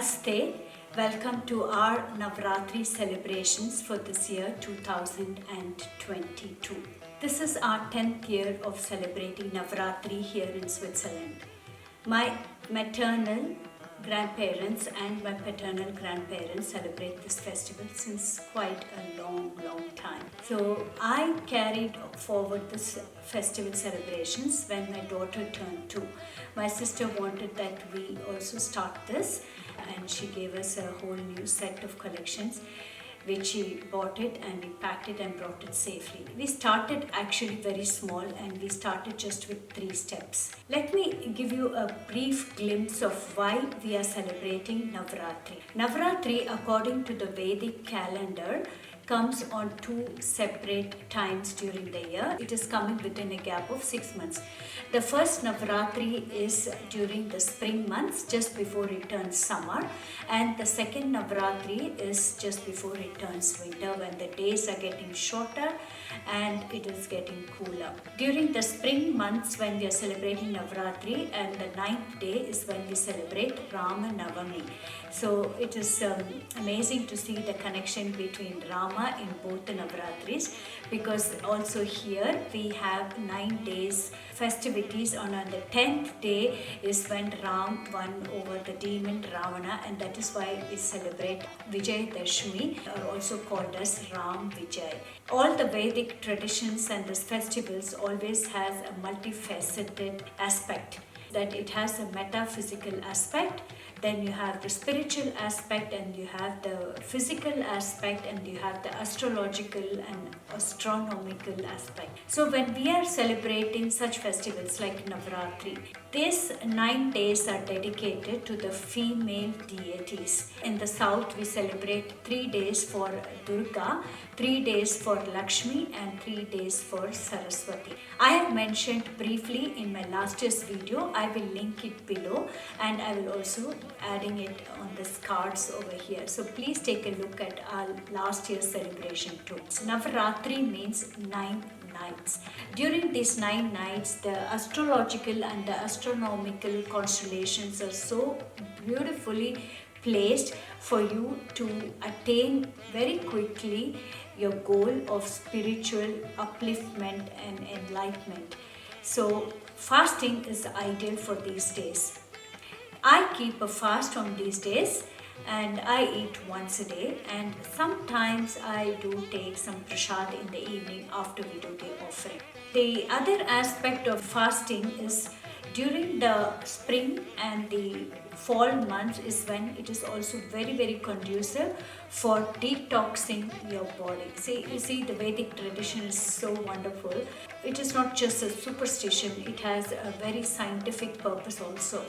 Namaste. Welcome to our Navaratri celebrations for this year 2022. This is our 10th year of celebrating Navaratri here in Switzerland. My maternal grandparents and my paternal grandparents celebrate this festival since quite a long time. So I carried forward this festival celebrations when my daughter turned 2. My sister wanted that we also start this, and she gave us a whole new set of collections which she bought it and we packed it and brought it safely. We started actually very small and we started just with 3 steps. Let me give you a brief glimpse of why we are celebrating Navaratri. Navaratri, according to the Vedic calendar, comes on 2 separate times during the year. It is coming within a gap of 6 months. The first Navaratri is during the spring months, just before it turns summer, and the second Navaratri is just before it turns winter, when the days are getting shorter and it is getting cooler. During the spring months, when we are celebrating Navaratri, and the 9th day is when we celebrate Rama Navami. So it is amazing to see the connection between Rama in both the Navaratris, because also here we have 9 days festivities, and on the 10th day is when Ram won over the demon Ravana, and that is why we celebrate Vijayadashmi, or also called as Ram Vijay. All the Vedic traditions and these festivals always has a multifaceted aspect, that it has a metaphysical aspect, then you have the spiritual aspect, and you have the physical aspect, and you have the astrological and astronomical aspect. So when we are celebrating such festivals like Navaratri, these 9 days are dedicated to the female deities. In the south, we celebrate 3 days for Durga, 3 days for Lakshmi, and 3 days for Saraswathi. I have mentioned briefly in my last year's video. I will link it below, and I will also adding it on the cards over here. So please take a look at our last year's celebration too. So Navaratri means 9 nights. During these 9 nights, the astrological and the astronomical constellations are so beautifully placed for you to attain very quickly your goal of spiritual upliftment and enlightenment. So fasting is ideal for these days. I keep a fast on these days, and I eat once a day, and sometimes I do take some prasad in the evening after we do the offering. The other aspect of fasting is during the spring and the fall months is when it is also very conducive for detoxing your body. You see the Vedic tradition is so wonderful. It is not just a superstition, it has a very scientific purpose also.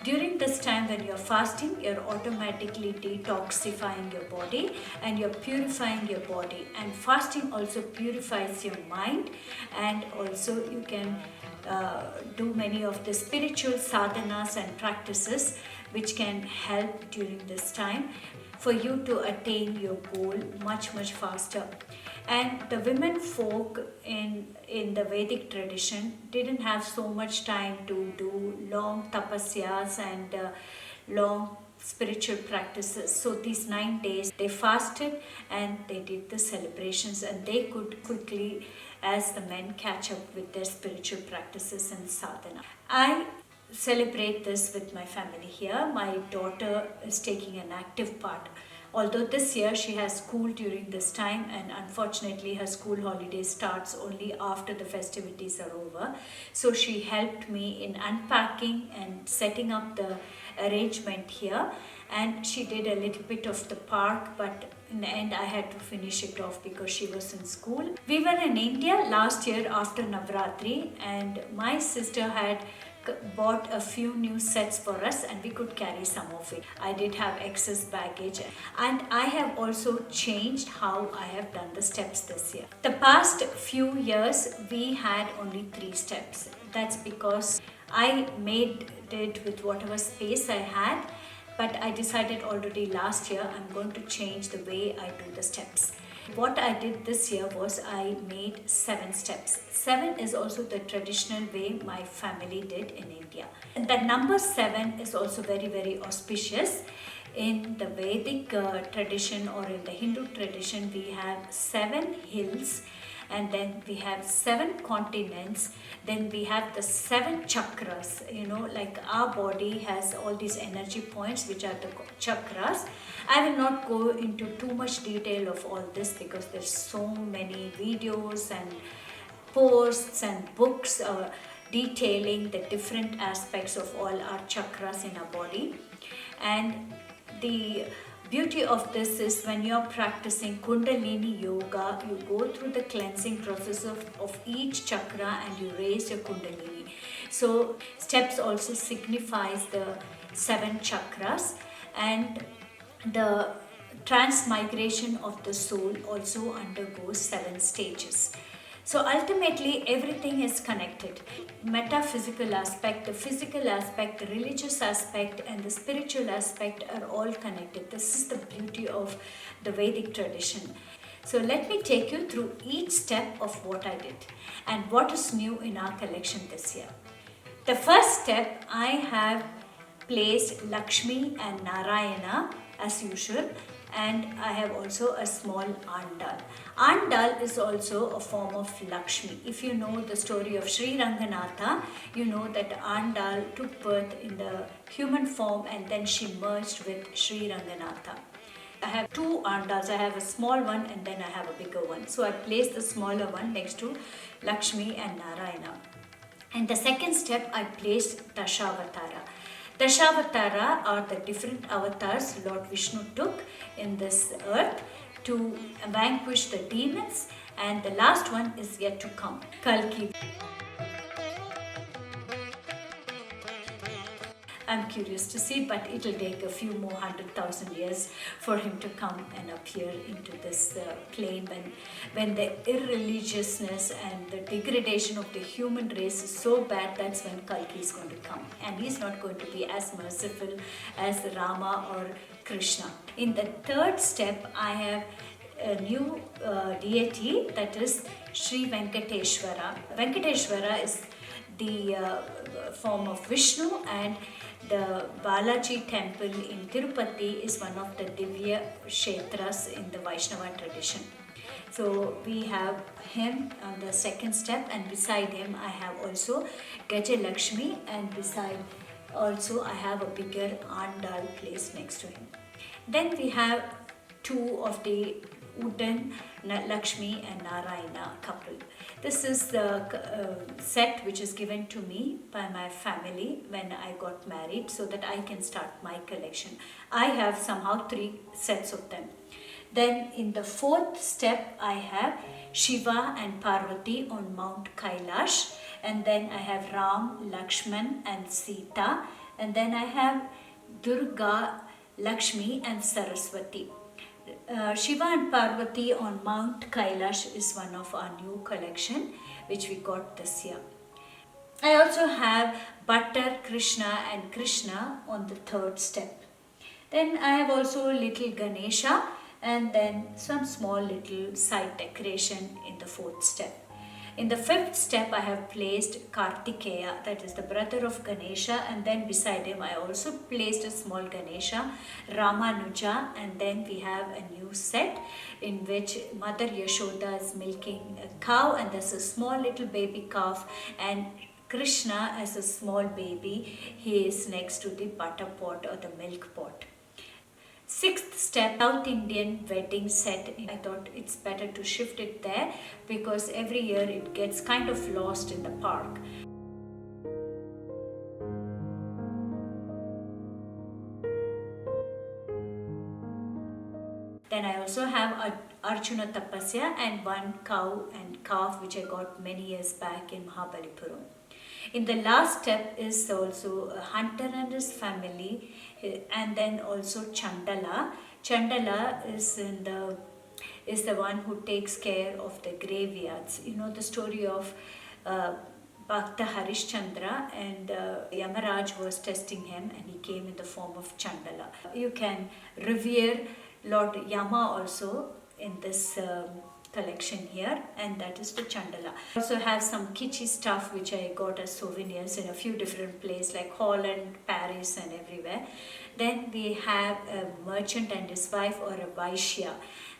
During this time when you're fasting, you're automatically detoxifying your body and you're purifying your body. And fasting also purifies your mind, and also you can do many of the spiritual sadhanas and practices which can help during this time for you to attain your goal much faster. And the women folk in the Vedic tradition didn't have so much time to do long tapasyas and long spiritual practices. So these 9 days they fasted and they did the celebrations, and they could quickly, as the men, catch up with their spiritual practices and sadhana. I celebrate this with my family here. My daughter is taking an active part. Although this year she has school during this time, and unfortunately her school holiday starts only after the festivities are over. So she helped me in unpacking and setting up the arrangement here, and she did a little bit of the park, but in the end I had to finish it off because she was in school. We were in India last year after Navaratri, and my sister had bought a few new sets for us, and we could carry some of it. I did have excess baggage, and I have also changed how I have done the steps this year. The past few years we had only 3 steps. That's because I made it with whatever space I had, but I decided already last year I'm going to change the way I do the steps. What I did this year was I made 7 steps. 7 is also the traditional way my family did in India. And the number 7 is also very, very auspicious. In the Vedic tradition or in the Hindu tradition, we have 7 hills, and then we have 7 continents, then we have the 7 chakras. Like our body has all these energy points, which are the chakras. I will not go into too much detail of all this because there's so many videos and posts and books detailing the different aspects of all our chakras in our body. And the beauty of this is when you're practicing Kundalini Yoga, you go through the cleansing process of each chakra and you raise your Kundalini. So steps also signifies the 7 chakras, and the transmigration of the soul also undergoes 7 stages. So ultimately, everything is connected. Metaphysical aspect, the physical aspect, the religious aspect, and the spiritual aspect are all connected. This is the beauty of the Vedic tradition. So let me take you through each step of what I did and what is new in our collection this year. The first step, I have placed Lakshmi and Narayana as usual, and I have also a small Andal. Andal is also a form of Lakshmi. If you know the story of Sri Ranganatha, you know that Andal took birth in the human form and then she merged with Sri Ranganatha. I have 2 Andals. I have a small one and then I have a bigger one. So I placed the smaller one next to Lakshmi and Narayana. And the second step, I placed Dashavatara. Dashavatara are the different avatars Lord Vishnu took in this earth to vanquish the demons, and the last one is yet to come, Kalki. I'm curious to see, but it will take a few more 100,000 years for him to come and appear into this plane when the irreligiousness and the degradation of the human race is so bad. That's when Kalki is going to come, and he's not going to be as merciful as Rama or Krishna. In the third step, I have a new deity, that is Sri Venkateshwara. Venkateshwara is the form of Vishnu, and the Balaji temple in Tirupati is one of the Divya Kshetras in the Vaishnava tradition. So we have him on the second step, and beside him I have also Gaja Lakshmi, and beside also I have a bigger Andal placed next to him. Then we have 2 of the wooden Lakshmi and Narayana couple. This is the set which is given to me by my family when I got married, so that I can start my collection. I have somehow 3 sets of them. Then in the fourth step, I have Shiva and Parvati on Mount Kailash, and then I have Ram, Lakshman and Sita, and then I have Durga, Lakshmi and Saraswati. Shiva and Parvati on Mount Kailash is one of our new collection which we got this year. I also have Bhattar, Krishna and Krishna on the third step. Then I have also little Ganesha, and then some small little side decoration in the fourth step. In the fifth step, I have placed Kartikeya, that is the brother of Ganesha, and then beside him I also placed a small Ganesha, Ramanuja, and then we have a new set in which Mother Yashoda is milking a cow, and there's a small little baby calf, and Krishna as a small baby, he is next to the butter pot or the milk pot. Sixth step, South Indian wedding set. I thought it's better to shift it there because every year it gets kind of lost in the park. Then I also have Arjuna Tapasya and one cow and calf which I got many years back in Mahabalipuram. In the last step is also a hunter and his family, and then also Chandala. Chandala is the one who takes care of the graveyards. You know the story of Bhakta Harishchandra, and Yamaraj was testing him and he came in the form of Chandala. You can revere Lord Yama also in this collection here, and that is the Chandala. I also have some kitschy stuff which I got as souvenirs in a few different places like Holland, Paris and everywhere. Then we have a merchant and his wife, or a Vaishya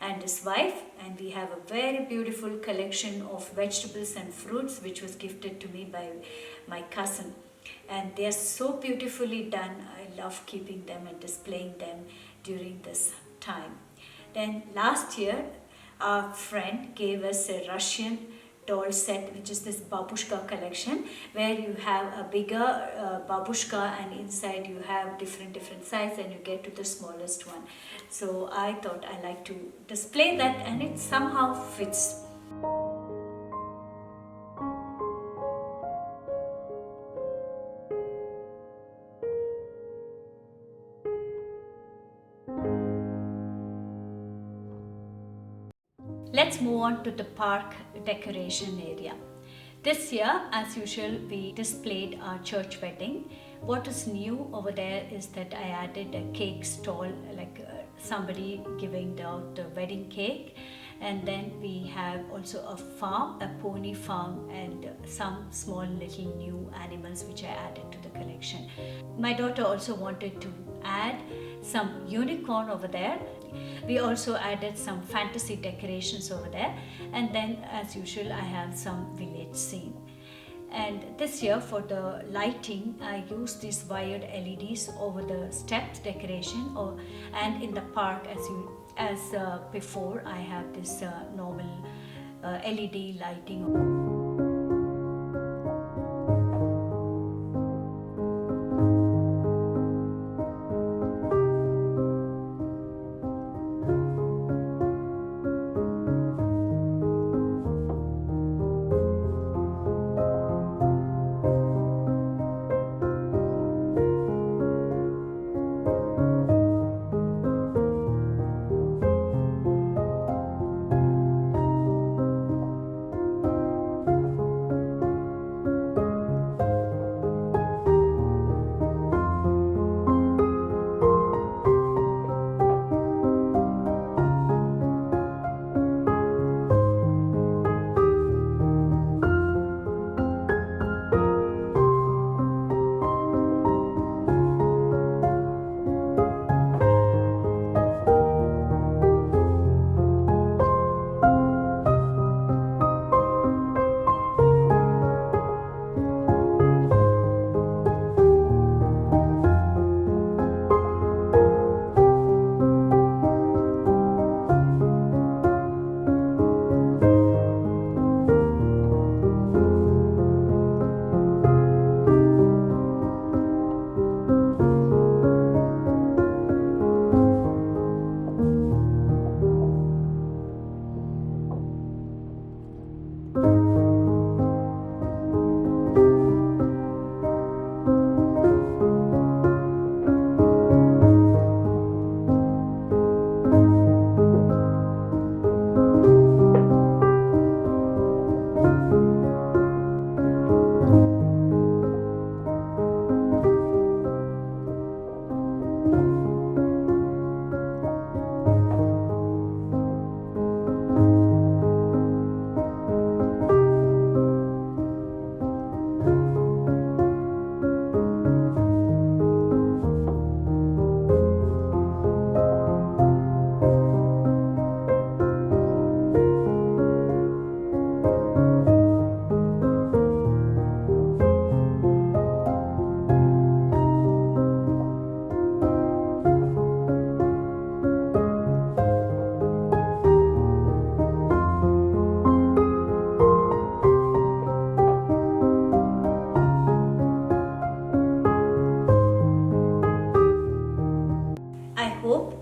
and his wife, and we have a very beautiful collection of vegetables and fruits which was gifted to me by my cousin, and they are so beautifully done. I love keeping them and displaying them during this time. Then last year our friend gave us a Russian doll set, which is this babushka collection, where you have a bigger babushka and inside you have different size, and you get to the smallest one. So I thought I like to display that, and it somehow fits. Let's move on to the park decoration area. This year, as usual, we displayed our church wedding. What is new over there is that I added a cake stall, like somebody giving out the wedding cake. And then we have also a farm, a pony farm, and some small little new animals which I added to the collection. My daughter also wanted to add some unicorn over there. We also added some fantasy decorations over there, and then as usual I have some village scene. And this year for the lighting I used these wired LEDs over the steps decoration, and in the park as before I have this normal LED lighting.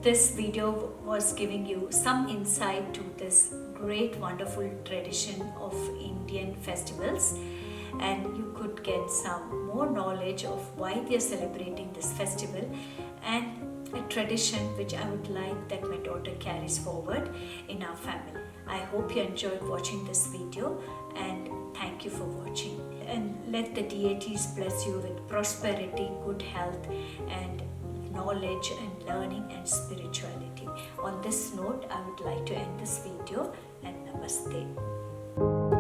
This video was giving you some insight to this great wonderful tradition of Indian festivals, and you could get some more knowledge of why they are celebrating this festival and a tradition which I would like that my daughter carries forward in our family. I hope you enjoyed watching this video, and thank you for watching. And let the deities bless you with prosperity, good health and knowledge and learning and spirituality. On this note, I would like to end this video and namaste.